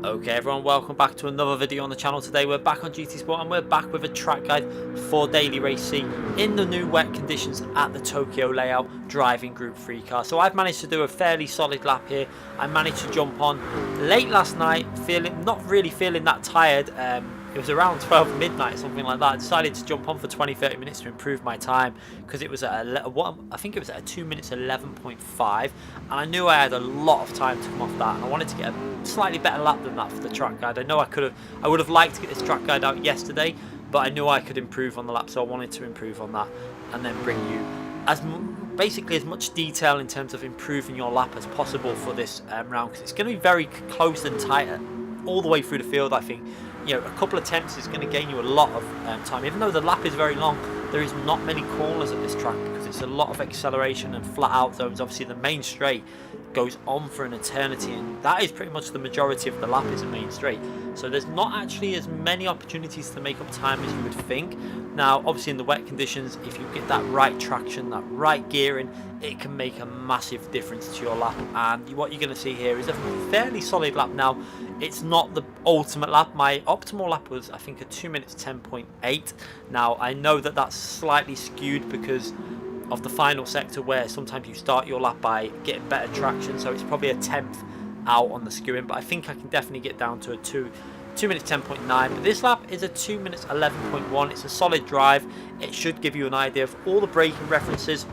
Okay everyone, welcome back to another video on the channel. Today we're back on GT Sport and we're back with a track guide for Daily Race C in the new wet conditions at the Tokyo Layout driving Group 3 car. So I've managed to do a fairly solid lap here. I managed to jump on late last night, not really feeling that tired. It was around 12 midnight, something like that. I decided to jump on for 20-30 minutes to improve my time because it was at I think it was at a 2 minutes 11.5, and I knew I had a lot of time to come off that, and I wanted to get a slightly better lap than that for the track guide. I know I would have liked to get this track guide out yesterday, but I knew I could improve on the lap, so I wanted to improve on that and then bring you basically as much detail in terms of improving your lap as possible for this round, because it's going to be very close and tight all the way through the field. I think, you know, a couple of attempts is going to gain you a lot of time. Even though the lap is very long, there is not many corners at this track because it's a lot of acceleration and flat out zones. Obviously the main straight goes on for an eternity, and that is pretty much the majority of the lap is a main straight. So there's not actually as many opportunities to make up time as you would think. Now obviously in the wet conditions, if you get that right traction, that right gearing, it can make a massive difference to your lap. And what you're going to see here is a fairly solid lap. Now it's not the ultimate lap. My optimal lap was, I think, a 2 minutes 10.8. Now I know that that's slightly skewed because of the final sector, where sometimes you start your lap by getting better traction, so it's probably a tenth out on the skewing, but I think I can definitely get down to a 2 minutes 10.9. but this lap is a 2 minutes 11.1. It's a solid drive. It should give you an idea of all the braking references,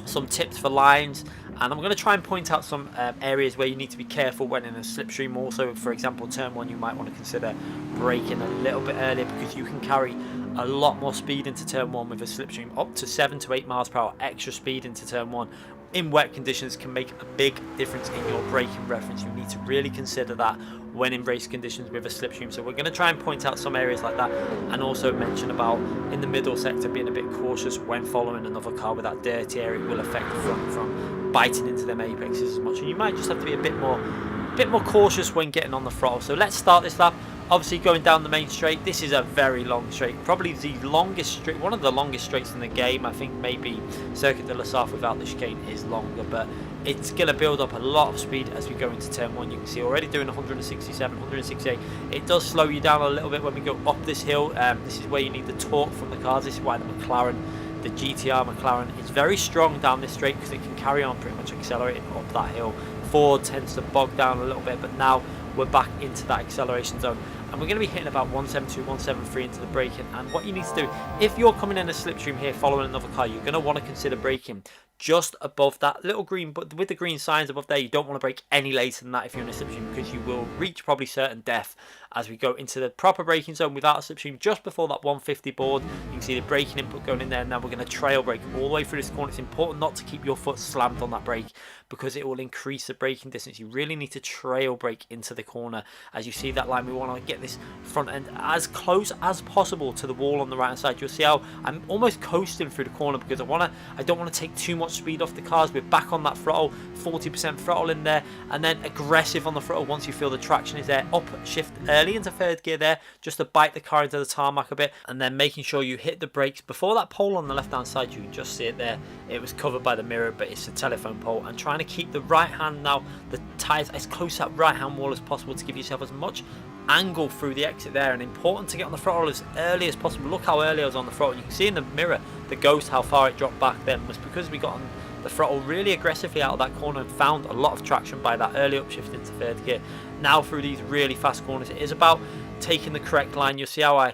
some tips for lines, and I'm going to try and point out some areas where you need to be careful when in a slipstream. Also, for example, turn 1, you might want to consider braking a little bit earlier because you can carry a lot more speed into turn 1 with a slipstream. Up to 7 to 8 miles per hour extra speed into turn 1 in wet conditions can make a big difference in your braking reference. You need to really consider that when in race conditions with a slipstream. So we're going to try and point out some areas like that, and also mention about in the middle sector being a bit cautious when following another car with that dirty area. It will affect the front from biting into them apexes as much, and you might just have to be a bit more cautious when getting on the throttle. So let's start this lap. Obviously going down the main straight. This is a very long straight, probably the longest straight, one of the longest straights in the game. I think maybe Circuit de la Sarthe without the chicane is longer, but it's going to build up a lot of speed as we go into turn 1. You can see already doing 167, 168. It does slow you down a little bit when we go up this hill. This is where you need the torque from the cars. This is why the GTR McLaren is very strong down this straight, because it can carry on pretty much accelerating up that hill. Ford tends to bog down a little bit, but now we're back into that acceleration zone, and we're going to be hitting about 172, 173 into the braking. And what you need to do, if you're coming in a slipstream here following another car, you're going to want to consider braking just above that little green, but with the green signs above there. You don't want to brake any later than that if you're in a slipstream, because you will reach probably certain death as we go into the proper braking zone without a slipstream. Just before that 150 board, you can see the braking input going in there. Now we're going to trail brake all the way through this corner. It's important not to keep your foot slammed on that brake, because it will increase the braking distance. You really need to trail brake into the corner. As you see that line, we want to get this front end as close as possible to the wall on the right hand side. You'll see how I'm almost coasting through the corner because I don't want to take too much speed off the cars. We're back on that throttle, 40% throttle in there, and then aggressive on the throttle once you feel the traction is there. Up shift early into third gear there, just to bite the car into the tarmac a bit, and then making sure you hit the brakes before that pole on the left hand side. You can just see it there. It was covered by the mirror, but it's a telephone pole. And trying to keep the right hand, now the tyres, as close to that right hand wall as possible to give yourself as much angle through the exit there. And important to get on the throttle as early as possible. Look how early I was on the throttle. You can see in the mirror the ghost how far it dropped back then was because we got on the throttle really aggressively out of that corner and found a lot of traction by that early upshift into third gear. Now through these really fast corners, it is about taking the correct line. You'll see how I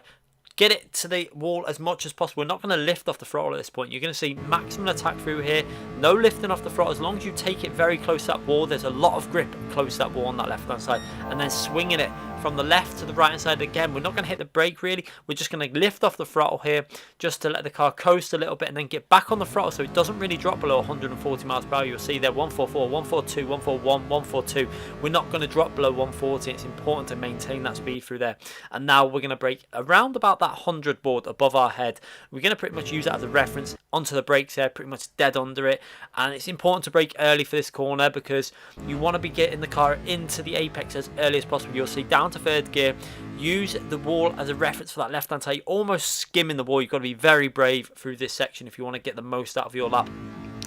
get it to the wall as much as possible. We're not going to lift off the throttle at this point. You're going to see maximum attack through here. No lifting off the throttle. As long as you take it very close to that wall, there's a lot of grip close to that wall on that left hand side. And then swinging it from the left to the right hand side again. We're not going to hit the brake really. We're just going to lift off the throttle here just to let the car coast a little bit, and then get back on the throttle so it doesn't really drop below 140 miles per hour. You'll see there 144, 142, 141, 142. We're not going to drop below 140. It's important to maintain that speed through there. And now we're going to brake around about that 100 board above our head. We're going to pretty much use that as a reference onto the brakes there, pretty much dead under it. And it's important to brake early for this corner because you want to be getting the car into the apex as early as possible. You'll see down to third gear, use the wall as a reference for that left hand side. You're almost skimming the wall. You've got to be very brave through this section if you want to get the most out of your lap.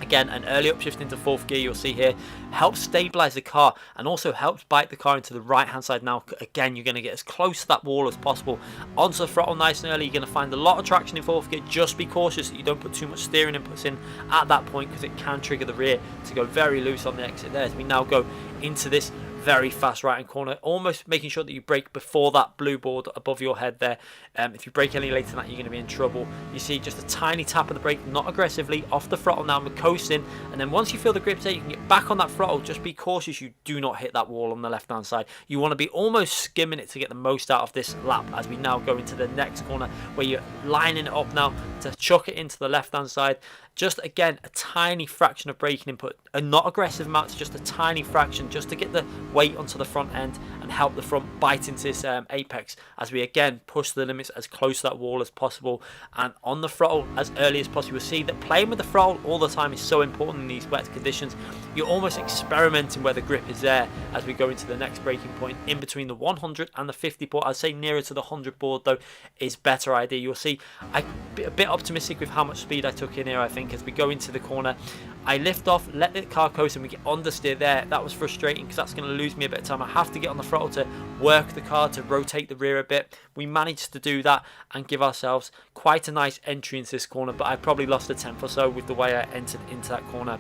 Again, an early upshift into 4th gear, you'll see here, helps stabilize the car and also helps bite the car into the right hand side. Now again, you're going to get as close to that wall as possible onto the throttle nice and early. You're going to find a lot of traction in 4th gear. Just be cautious that you don't put too much steering inputs in at that point, because it can trigger the rear to go very loose on the exit there. As we now go into this very fast right hand corner, almost making sure that you brake before that blue board above your head there. If you brake any later than that, you're going to be in trouble. You see just a tiny tap of the brake, not aggressively, off the throttle. Now we're coasting, and then once you feel the grip there, you can get back on that throttle. Just be cautious you do not hit that wall on the left hand side. You want to be almost skimming it to get the most out of this lap, as we now go into the next corner where you're lining it up now to chuck it into the left hand side. Just again, a tiny fraction of braking input, and not aggressive amounts, just a tiny fraction, just to get the weight onto the front end and help the front bite into this apex, as we again push the limits as close to that wall as possible and on the throttle as early as possible. You'll see that playing with the throttle all the time is so important in these wet conditions. You're almost experimenting where the grip is there as we go into the next braking point in between the 100 and the 50 board. I'd say nearer to the 100 board though is better idea. You'll see I'm a bit optimistic with how much speed I took in here. I think as we go into the corner, I lift off, let the car coast, and we get understeer there. That was frustrating because that's going to lose me a bit of time. I have to get on the throttle to work the car, to rotate the rear a bit. We managed to do that and give ourselves quite a nice entry into this corner, but I probably lost a tenth or so with the way I entered into that corner.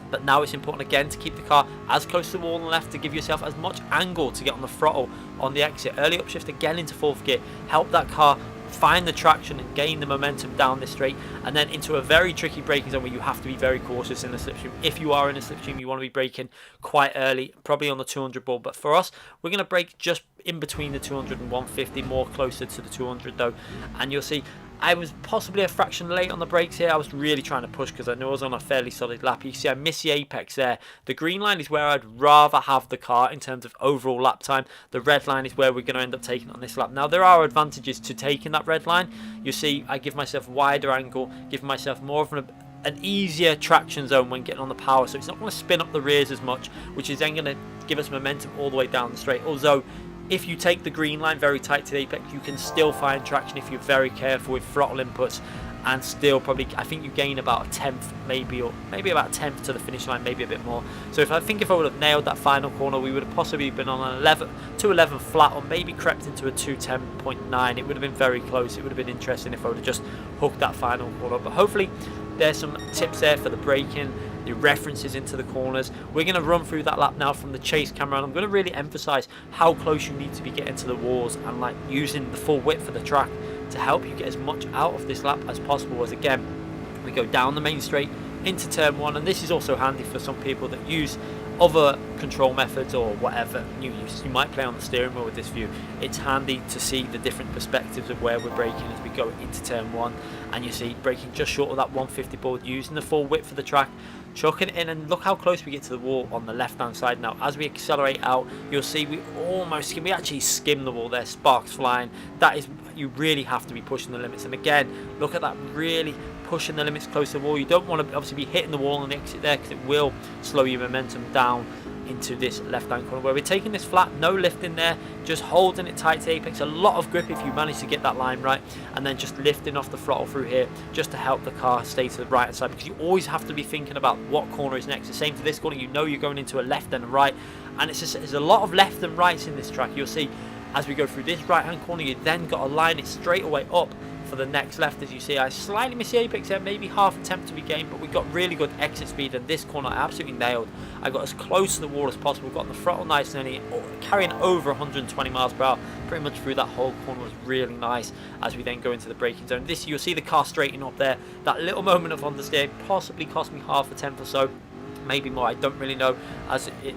But now it's important again to keep the car as close to the wall on the left, to give yourself as much angle to get on the throttle on the exit. Early upshift again into 4th gear, help that car find the traction and gain the momentum down this straight, and then into a very tricky braking zone where you have to be very cautious in the slipstream. If you are in a slipstream, you want to be braking quite early, probably on the 200 ball, but for us, we're going to brake just in between the 200 and 150, more closer to the 200 though. And you'll see I was possibly a fraction late on the brakes here. I was really trying to push because I knew I was on a fairly solid lap. You see I missed the apex there. The green line is where I'd rather have the car in terms of overall lap time. The red line is where we're going to end up taking on this lap. Now there are advantages to taking that red line. You see I give myself wider angle, give myself more of an easier traction zone when getting on the power, so it's not going to spin up the rears as much, which is then going to give us momentum all the way down the straight. Although if you take the green line very tight to the apex, you can still find traction if you're very careful with throttle inputs, and still probably, I think you gain about a tenth maybe, or maybe about a tenth to the finish line, maybe a bit more. So if I would have nailed that final corner, we would have possibly been on an 211 flat, or maybe crept into a 210.9. It would have been very close. It would have been interesting if I would have just hooked that final corner. But hopefully there's some tips there for the braking, the references into the corners. We're going to run through that lap now from the chase camera, and I'm going to really emphasize how close you need to be getting to the walls and like using the full width of the track to help you get as much out of this lap as possible. As again, we go down the main straight into turn 1, and this is also handy for some people that use other control methods or whatever you might play on the steering wheel with this view. It's handy to see the different perspectives of where we're braking as we go into turn 1, and you see braking just short of that 150 board, using the full width of the track, chucking it in, and look how close we get to the wall on the left hand side. Now as we accelerate out, you'll see we actually skim the wall there, sparks flying. That is, you really have to be pushing the limits, and again look at that, really pushing the limits close to the wall. You don't want to obviously be hitting the wall on the exit there, because it will slow your momentum down into this left hand corner where we're taking this flat, no lift in there, just holding it tight to the apex. A lot of grip if you manage to get that line right, and then just lifting off the throttle through here just to help the car stay to the right hand side, because you always have to be thinking about what corner is next. The same for this corner, you know you're going into a left and a right, and it's just, there's a lot of left and rights in this track. You'll see as we go through this right hand corner, you then got to line it straight away up for the next left. As you see, I slightly missed the apex there, maybe half attempt to be gained, but we got really good exit speed, and this corner I absolutely nailed. I got as close to the wall as possible, got on the throttle nice and early, carrying over 120 miles per hour pretty much through that whole corner. Was really nice as we then go into the braking zone. This, you'll see the car straightening up there. That little moment of understeer possibly cost me half a tenth or so, maybe more, I don't really know, as it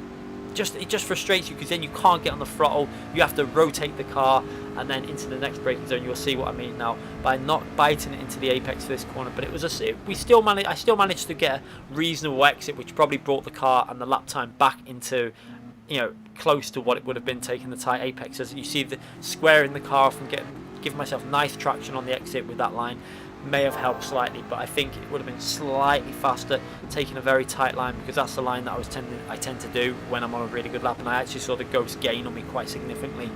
just frustrates you, because then you can't get on the throttle, you have to rotate the car, and then into the next braking zone. You'll see what I mean now by not biting it into the apex for this corner. But it was I still managed to get a reasonable exit, which probably brought the car and the lap time back into, you know, close to what it would have been taking the tight apex. As you see, the squaring the car off and giving myself nice traction on the exit with that line may have helped slightly, but I think it would have been slightly faster taking a very tight line, because that's the line that I tend to do when I'm on a really good lap, and I actually saw the Ghost gain on me quite significantly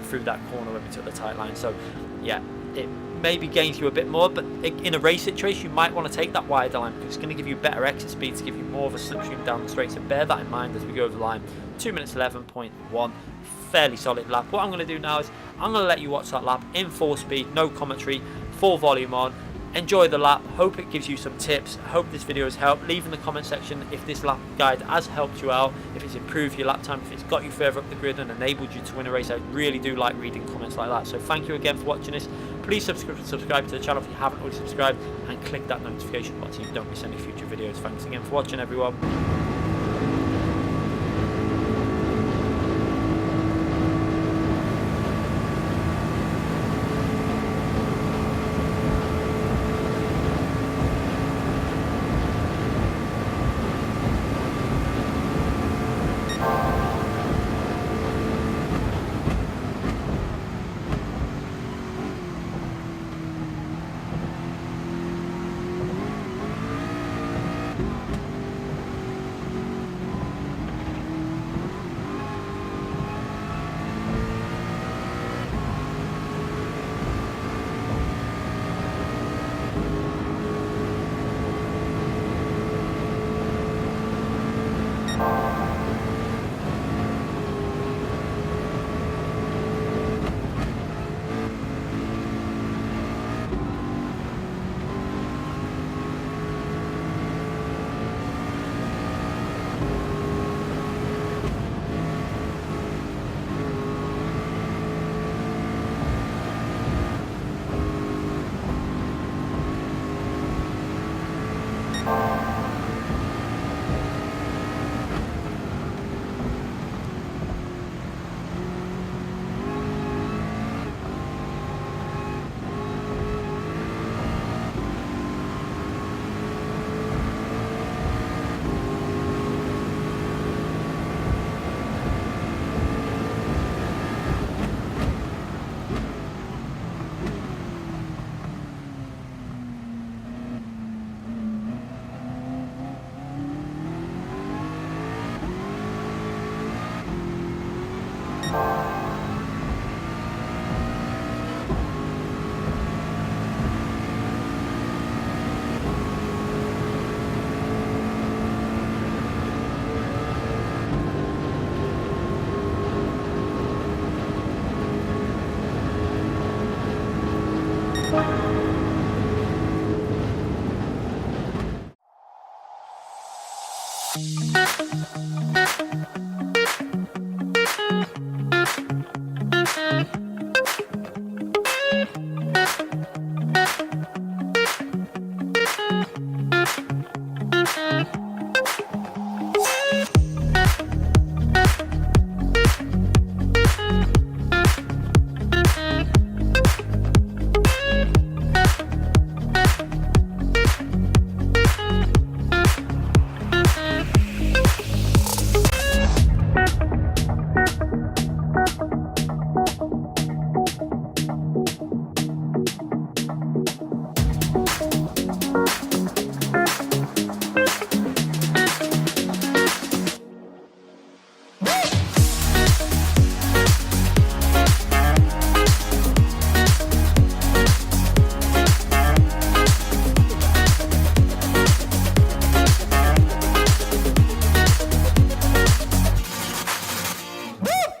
through that corner when we took the tight line. So yeah, it maybe gains you a bit more, but in a race situation you might want to take that wider line because it's going to give you better exit speed to give you more of a slipstream down the straight. So bear that in mind as we go over the line. 2 minutes 11.1, fairly solid lap. What I'm going to do now is I'm going to let you watch that lap in full speed, no commentary, full volume on. Enjoy the lap. Hope it gives you some tips. Hope this video has helped. Leave in the comment section if this lap guide has helped you out, if it's improved your lap time, if it's got you further up the grid and enabled you to win a race. I really do like reading comments like that. So thank you again for watching this. Please subscribe to the channel if you haven't already subscribed, and click that notification button so you don't miss any future videos. Thanks again for watching, everyone.